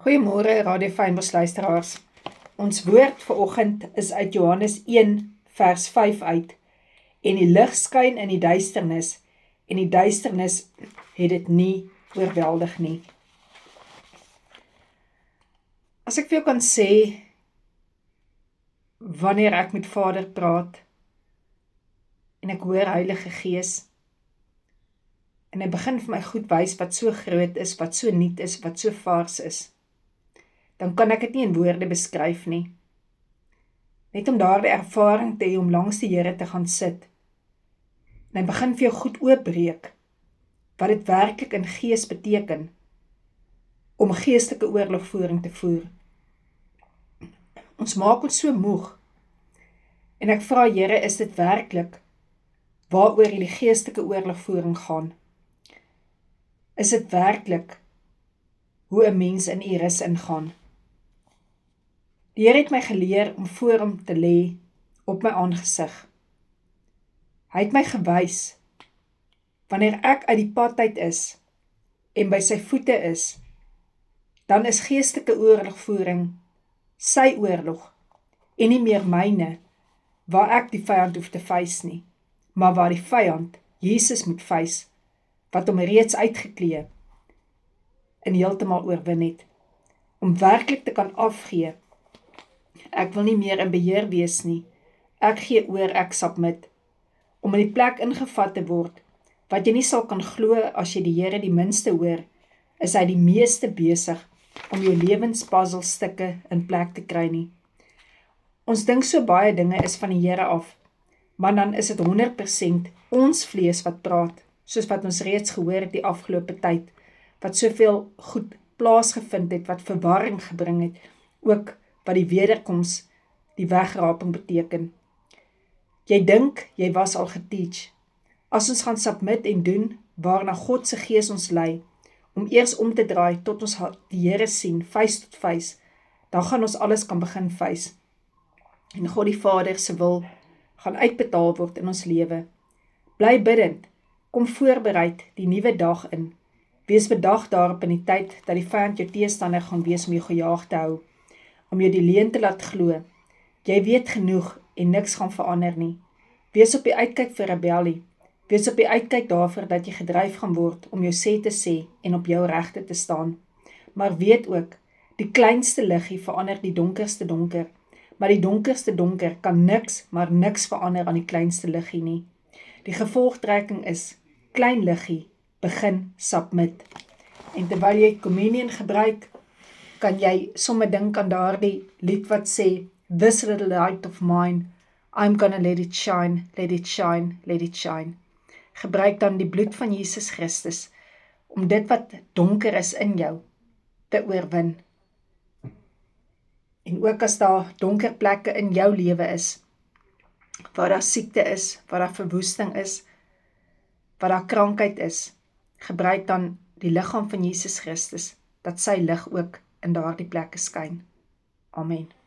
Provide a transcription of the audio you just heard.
Goeiemôre Radio Fynbos luisteraars. Ons woord vanoggend is uit Johannes 1 vers 5 uit. En die lig skyn in die duisternis, en die duisternis het dit nie oorweldig nie. As ek vir jou kan sê, wanneer ek met Vader praat, en ek hoor Heilige Gees, en hy begin vir my goed wys wat so groot is, wat so nuut is, wat so vars is, dan kan ek dit nie in woorde beskryf nie. Net om daardie ervaring te hê om langs die Here te gaan sit. En hy begin vir jou goed oopbreek, wat dit werklik in gees beteken, om geestelike oorlogvoering te voer. Ons maak ons so moeg, en ek vra Here, is dit werklik waaroor hierdie geestelike oorlogvoering gaan? Is dit werklik hoe 'n mens in U rus ingaan? Die Here het my geleer om voor hom te lê op my aangesig. Hy het my gewys, wanneer ek uit die pad uit is, en by sy voete is, dan is geestelike oorlogvoering sy oorlog, en nie meer myne, waar ek die vyand hoef te face nie, maar waar die vyand Jesus moet face, wat hom reeds uitgeklee, en heeltemal oorwin het, om werklik te kan afgee. Ek wil nie meer in beheer wees nie, ek gee oor, ek submit, om in die plek ingevat te word, wat jy nie sal kan glo as jy die Here die minste hoor, is hy die meeste besig om jou lewenspuzzlestukke in plek te kry nie. Ons dink so baie dinge is van die Here af, maar dan is dit 100% ons vlees wat praat, soos wat ons reeds gehoor het die afgelope tyd, wat soveel goed plaasgevind het, wat verwarring gebring het, ook wat die wederkoms, die wegraping beteken. Jy dink, jy was al geteach. As ons gaan submit en doen, waarna God se Gees ons lei, om eers om te draai tot ons die Here sien, face tot face, dan gaan ons alles kan begin face. En God die Vader se wil gaan uitbetaal word in ons lewe. Bly bidend, kom voorbereid die nuwe dag in. Wees bedag daarop in die tyd dat die vyand jou teestander gaan wees om jou gejaag te hou, om jou die leuen te laat glo. Jy weet genoeg en niks gaan verander nie. Wees op die uitkyk vir rebellie. Wees op die uitkyk daarvoor dat jy gedryf gaan word om jou sê te sê en op jou regte te staan. Maar weet ook, die kleinste liggie verander die donkerste donker, maar die donkerste donker kan niks, maar niks verander aan die kleinste liggie nie. Die gevolgtrekking is, klein liggie, begin submit. En terwyl jy communion gebruik, kan jy sommer dink aan daardie lied wat sê, this little light of mine, I'm gonna let it shine, let it shine, let it shine. Gebruik dan die bloed van Jesus Christus, om dit wat donker is in jou, te oorwin. En ook as daar donker plekke in jou lewe is, waar daar siekte is, waar daar verwoesting is, waar daar krankheid is, gebruik dan die liggaam van Jesus Christus, dat sy lig ook in daardie plekke skyn. Amen.